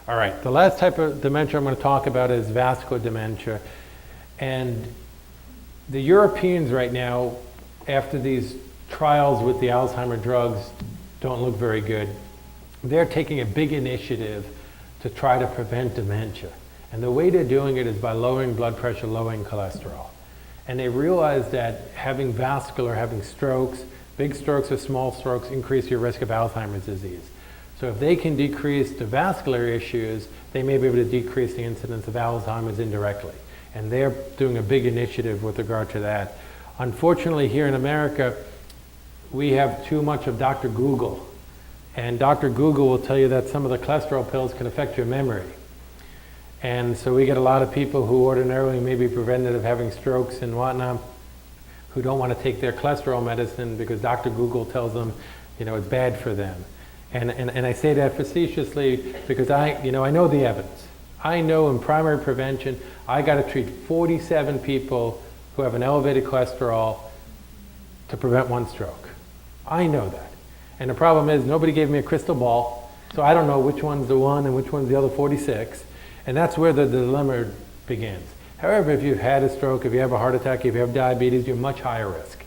All right, the last type of dementia I'm going to talk about is vascular dementia. And the Europeans right now, after these trials with the Alzheimer drugs don't look very good, they're taking a big initiative to try to prevent dementia. And the way they're doing it is by lowering blood pressure, lowering cholesterol. And they realize that having strokes, big strokes or small strokes, increase your risk of Alzheimer's disease. So if they can decrease the vascular issues, they may be able to decrease the incidence of Alzheimer's indirectly. And they're doing a big initiative with regard to that. Unfortunately, here in America, we have too much of Dr. Google. And Dr. Google will tell you that some of the cholesterol pills can affect your memory. And so we get a lot of people who ordinarily may be prevented of having strokes and whatnot, who don't want to take their cholesterol medicine because Dr. Google tells them, it's bad for them. And I say that facetiously because I know the evidence. I know in primary prevention, I got to treat 47 people who have an elevated cholesterol to prevent one stroke. I know that. And the problem is nobody gave me a crystal ball, so I don't know which one's the one and which one's the other 46. And that's where the dilemma begins. However, if you've had a stroke, if you have a heart attack, if you have diabetes, you're much higher risk.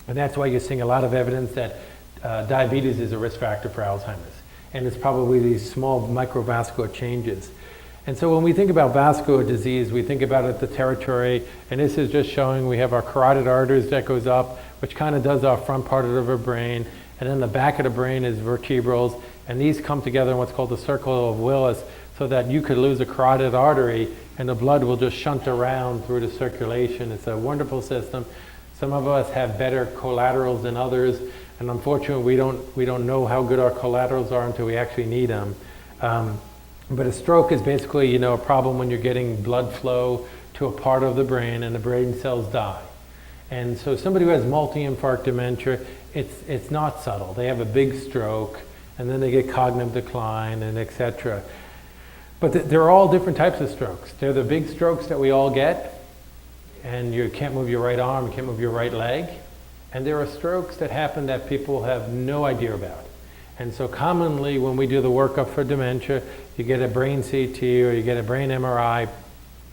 And that's why you're seeing a lot of evidence that diabetes is a risk factor for Alzheimer's. And it's probably these small microvascular changes. And so when we think about vascular disease, we think about it the territory, and this is just showing we have our carotid arteries that goes up, which kind of does our front part of our brain, and then the back of the brain is vertebrals, and these come together in what's called the circle of Willis, so that you could lose a carotid artery and the blood will just shunt around through the circulation. It's a wonderful system. Some of us have better collaterals than others, and unfortunately we don't know how good our collaterals are until we actually need them. But a stroke is basically a problem when you're getting blood flow to a part of the brain and the brain cells die. And so somebody who has multi-infarct dementia, it's not subtle. They have a big stroke and then they get cognitive decline and etc. But there are all different types of strokes. They're the big strokes that we all get, and you can't move your right arm, you can't move your right leg. And there are strokes that happen that people have no idea about. And so commonly when we do the workup for dementia, you get a brain CT or you get a brain MRI,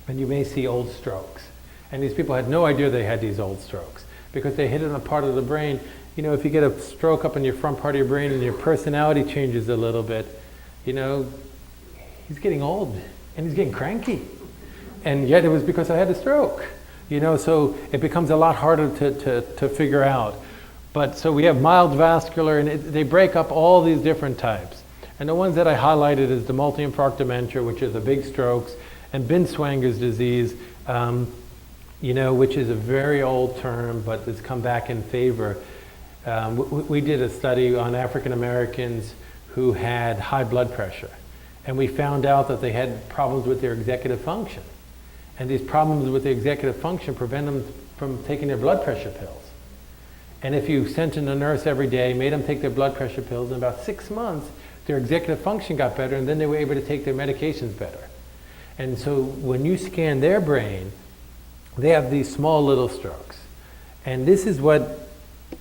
and you may see old strokes. And these people had no idea they had these old strokes because they hit in a part of the brain. If you get a stroke up in your front part of your brain and your personality changes a little bit, he's getting old and he's getting cranky. And yet it was because I had a stroke. So it becomes a lot harder to figure out. But so we have mild vascular, and they break up all these different types. And the ones that I highlighted is the multi-infarct dementia, which is the big strokes, and Binswanger's disease, which is a very old term, but it's come back in favor. We did a study on African Americans who had high blood pressure, and we found out that they had problems with their executive function. And these problems with the executive function prevent them from taking their blood pressure pills. And if you sent in a nurse every day, made them take their blood pressure pills, in about 6 months, their executive function got better, and then they were able to take their medications better. And so when you scan their brain, they have these small little strokes. And this is what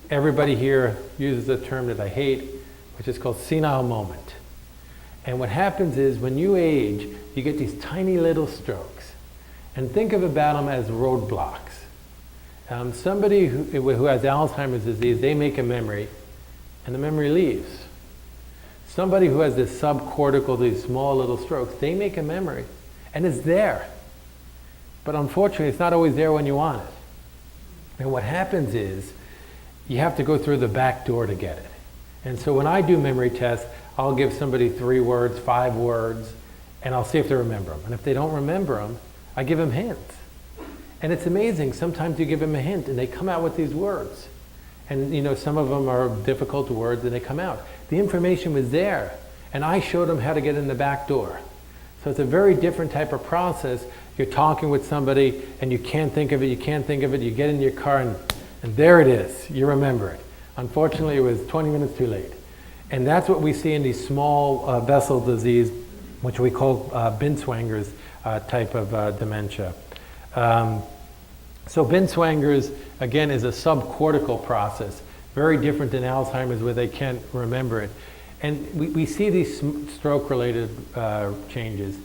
everybody here uses a term that I hate, which is called senile moment. And what happens is when you age, you get these tiny little strokes. And think about them as roadblocks. Somebody who has Alzheimer's disease, they make a memory, and the memory leaves. Somebody who has this subcortical, these small little strokes, they make a memory, and it's there. But unfortunately, it's not always there when you want it. And what happens is, you have to go through the back door to get it. And so when I do memory tests, I'll give somebody 3 words, 5 words, and I'll see if they remember them. And if they don't remember them, I give them hints. And it's amazing, sometimes you give them a hint and they come out with these words. And some of them are difficult words and they come out. The information was there, and I showed them how to get in the back door. So it's a very different type of process. You're talking with somebody and you can't think of it, you get in your car and there it is, you remember it. Unfortunately, it was 20 minutes too late. And that's what we see in these small vessel disease, which we call Binswanger's type of dementia. So Binswanger's, again, is a subcortical process, very different than Alzheimer's where they can't remember it. And we see these stroke-related changes.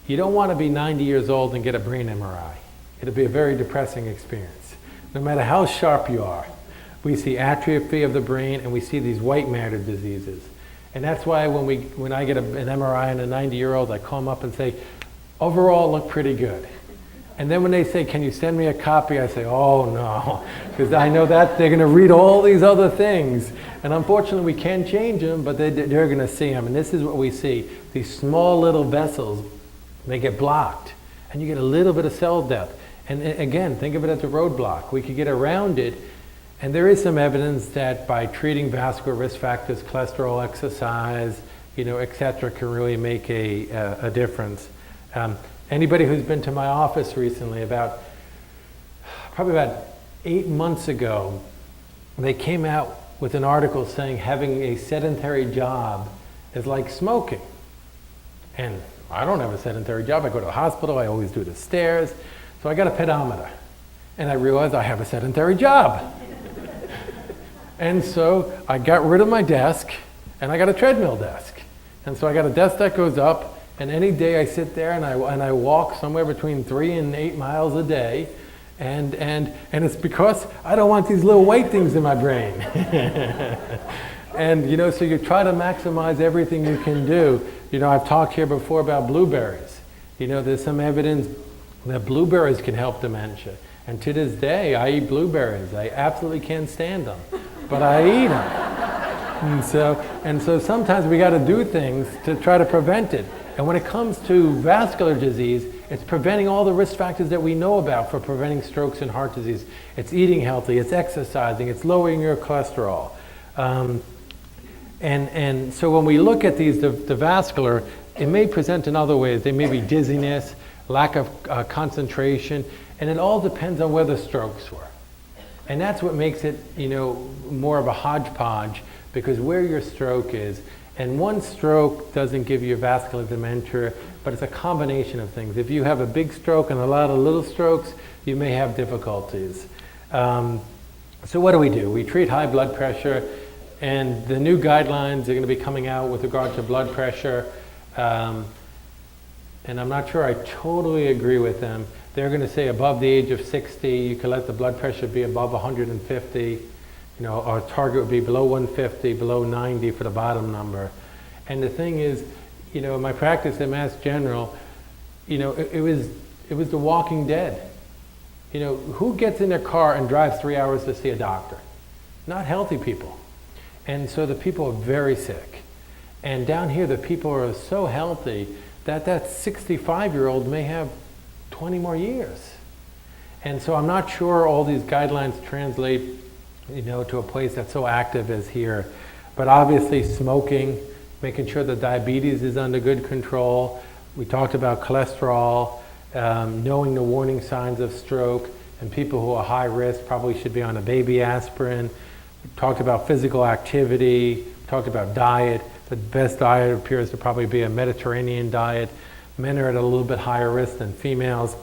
You don't want to be 90 years old and get a brain MRI. It'll be a very depressing experience. No matter how sharp you are, we see atrophy of the brain and we see these white matter diseases. And that's why when I get an MRI on a 90-year-old, I call them up and say, overall look pretty good. And then when they say, can you send me a copy? I say, oh no, because I know that they're going to read all these other things. And unfortunately, we can change them, but they're going to see them. And this is what we see. These small little vessels, they get blocked. And you get a little bit of cell death. And again, think of it as a roadblock. We could get around it. And there is some evidence that by treating vascular risk factors, cholesterol, exercise, et cetera, can really make a difference. Anybody who's been to my office recently, probably about 8 months ago, they came out with an article saying having a sedentary job is like smoking. And I don't have a sedentary job. I go to the hospital. I always do the stairs. So I got a pedometer. And I realized I have a sedentary job. And so I got rid of my desk, and I got a treadmill desk. And so I got a desk that goes up, and any day I sit there and I walk somewhere between 3 and 8 miles a day, and it's because I don't want these little white things in my brain. And so you try to maximize everything you can do. I've talked here before about blueberries. There's some evidence that blueberries can help dementia. And to this day, I eat blueberries. I absolutely can't stand them, but I eat them. And so sometimes we got to do things to try to prevent it. And when it comes to vascular disease, it's preventing all the risk factors that we know about for preventing strokes and heart disease. It's eating healthy, it's exercising, it's lowering your cholesterol. And so when we look at these, the vascular, it may present in other ways. They may be dizziness, lack of concentration, and it all depends on where the strokes were. And that's what makes it, more of a hodgepodge, because where your stroke is. And one stroke doesn't give you vascular dementia, but it's a combination of things. If you have a big stroke and a lot of little strokes, you may have difficulties. So what do? We treat high blood pressure, and the new guidelines are going to be coming out with regard to blood pressure. And I'm not sure I totally agree with them. They're going to say above the age of 60, you can let the blood pressure be above 150. Our target would be below 150, below 90 for the bottom number. And the thing is, in my practice at Mass General, it was the Walking Dead. Who gets in their car and drives 3 hours to see a doctor? Not healthy people. And so the people are very sick. And down here, the people are so healthy that 65-year-old may have 20 more years. And so I'm not sure all these guidelines translate to a place that's so active as here. But obviously smoking, making sure that diabetes is under good control. We talked about cholesterol, knowing the warning signs of stroke, and people who are high risk probably should be on a baby aspirin. We talked about physical activity, talked about diet. The best diet appears to probably be a Mediterranean diet. Men are at a little bit higher risk than females.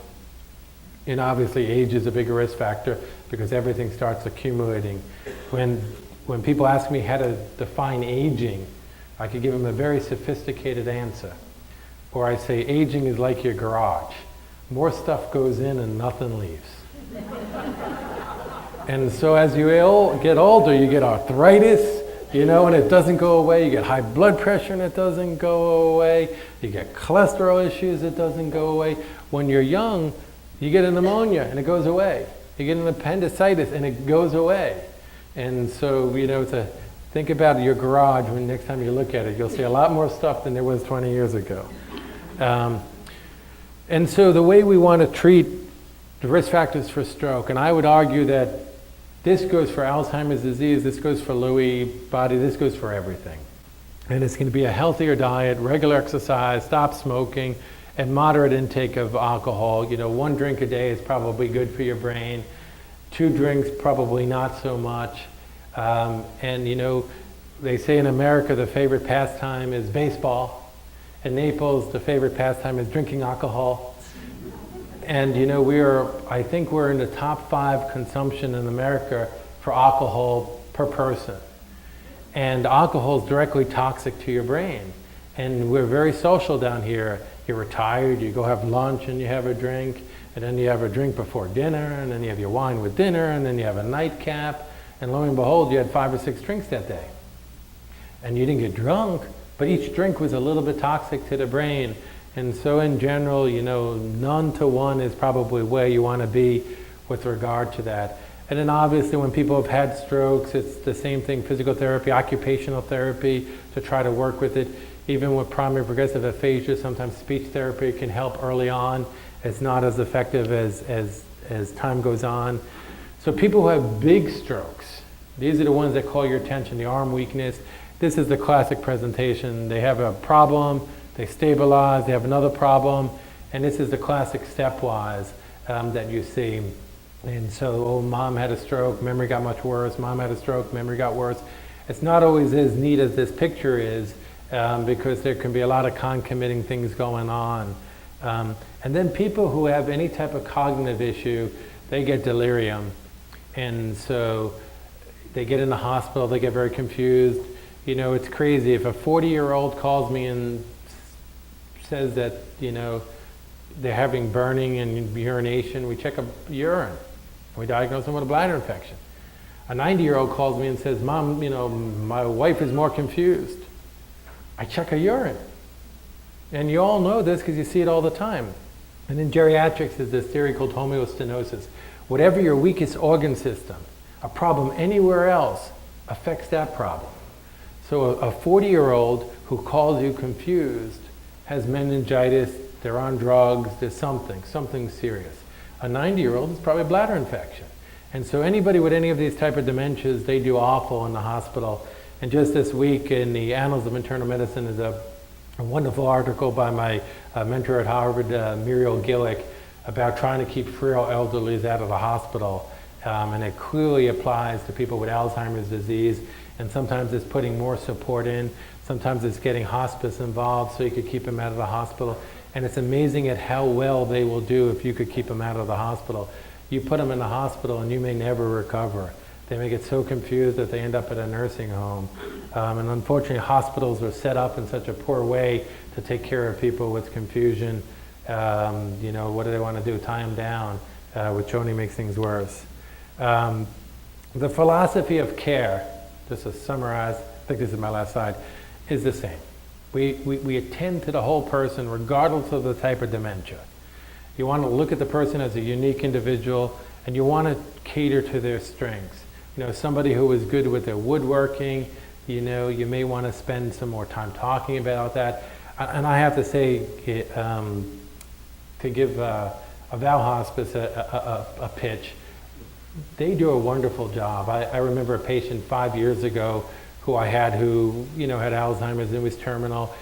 And obviously age is a bigger risk factor because everything starts accumulating. When people ask me how to define aging, I could give them a very sophisticated answer. Or I say aging is like your garage. More stuff goes in and nothing leaves. And so as you get older, you get arthritis, and it doesn't go away. You get high blood pressure and it doesn't go away. You get cholesterol issues, it doesn't go away. When you're young, you get a pneumonia and it goes away. You get an appendicitis and it goes away. And so, to think about your garage when next time you look at it, you'll see a lot more stuff than there was 20 years ago. And so the way we want to treat the risk factors for stroke, and I would argue that this goes for Alzheimer's disease, this goes for Lewy body, this goes for everything. And it's going to be a healthier diet, regular exercise, stop smoking, and moderate intake of alcohol. 1 drink a day is probably good for your brain. 2 drinks, probably not so much. They say in America the favorite pastime is baseball. In Naples, the favorite pastime is drinking alcohol. And I think we're in the top 5 consumption in America for alcohol per person. And alcohol is directly toxic to your brain. And we're very social down here. You're retired, you go have lunch and you have a drink, and then you have a drink before dinner, and then you have your wine with dinner, and then you have a nightcap, and lo and behold, you had 5 or 6 drinks that day. And you didn't get drunk, but each drink was a little bit toxic to the brain. And so in general, none to one is probably where you want to be with regard to that. And then obviously when people have had strokes, it's the same thing, physical therapy, occupational therapy, to try to work with it. Even with primary progressive aphasia, sometimes speech therapy can help early on. It's not as effective as time goes on. So people who have big strokes, these are the ones that call your attention, the arm weakness. This is the classic presentation. They have a problem, they stabilize, they have another problem, and this is the classic stepwise that you see. And so, mom had a stroke, memory got much worse, mom had a stroke, memory got worse. It's not always as neat as this picture is, because there can be a lot of concomitant things going on. And then people who have any type of cognitive issue, they get delirium. And so they get in the hospital, they get very confused. It's crazy. If a 40-year-old calls me and says that, they're having burning and urination, we check a urine. We diagnose them with a bladder infection. A 90-year-old calls me and says, Mom, my wife is more confused. I check a urine. And you all know this because you see it all the time. And in geriatrics is this theory called homeostenosis. Whatever your weakest organ system, a problem anywhere else affects that problem. So a 40-year-old who calls you confused has meningitis, they're on drugs, there's something serious. A 90-year-old is probably a bladder infection. And so anybody with any of these type of dementias, they do awful in the hospital. And just this week in the Annals of Internal Medicine is a wonderful article by my mentor at Harvard, Muriel Gillick, about trying to keep frail elderlies out of the hospital. And it clearly applies to people with Alzheimer's disease. And sometimes it's putting more support in. Sometimes it's getting hospice involved so you could keep them out of the hospital. And it's amazing at how well they will do if you could keep them out of the hospital. You put them in the hospital and you may never recover. They may get so confused that they end up at a nursing home. And unfortunately, hospitals are set up in such a poor way to take care of people with confusion. What do they want to do? Tie them down, which only makes things worse. The philosophy of care, just to summarize, I think this is my last slide, is the same. We attend to the whole person regardless of the type of dementia. You want to look at the person as a unique individual, and you want to cater to their strengths. Somebody who is good with their woodworking, you may want to spend some more time talking about that. And I have to say, to give a Val Hospice a pitch, they do a wonderful job. I remember a patient 5 years ago who I had who, had Alzheimer's and was terminal.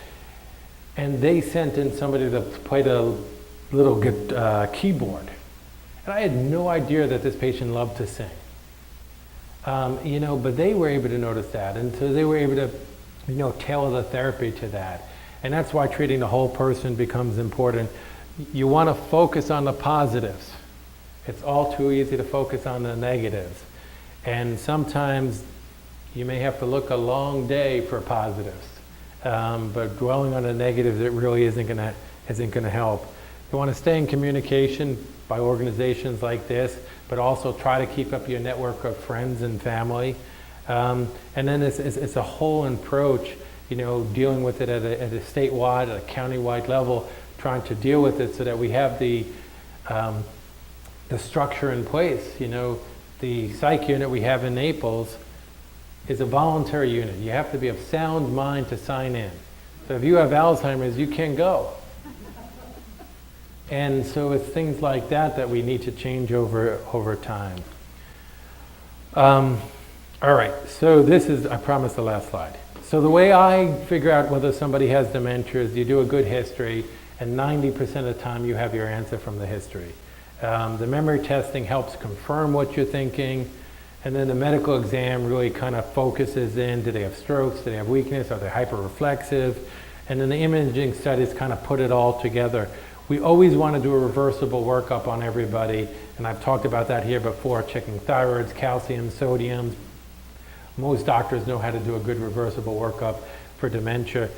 And they sent in somebody that played a little keyboard. And I had no idea that this patient loved to sing. But they were able to notice that. And so they were able to, tailor the therapy to that. And that's why treating the whole person becomes important. You want to focus on the positives. It's all too easy to focus on the negatives. And sometimes you may have to look a long day for positives. But dwelling on the negatives, it really isn't going to help. You want to stay in communication by organizations like this, but also try to keep up your network of friends and family. And then it's a whole approach, dealing with it at a statewide, at a countywide level, trying to deal with it so that we have the structure in place. The psych unit we have in Naples is a voluntary unit. You have to be of sound mind to sign in. So if you have Alzheimer's, you can't go. And so it's things like that we need to change over time. All right, so this is, I promised, the last slide. So the way I figure out whether somebody has dementia is you do a good history, and 90% of the time you have your answer from the history. The memory testing helps confirm what you're thinking, and then the medical exam really kind of focuses in, do they have strokes, do they have weakness, are they hyperreflexive? And then the imaging studies kind of put it all together. We always want to do a reversible workup on everybody, and I've talked about that here before, checking thyroids, calcium, sodium, Most doctors know how to do a good reversible workup for dementia.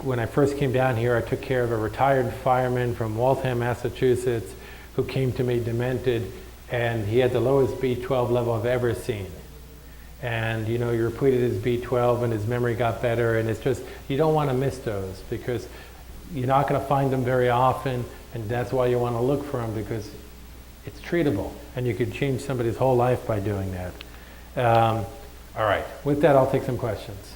When I first came down here, I took care of a retired fireman from Waltham, Massachusetts, who came to me demented, and he had the lowest B12 level I've ever seen. And you repeated his B12 and his memory got better, and it's just, you don't want to miss those because you're not going to find them very often, and that's why you want to look for them, because it's treatable and you could change somebody's whole life by doing that. All right, with that, I'll take some questions.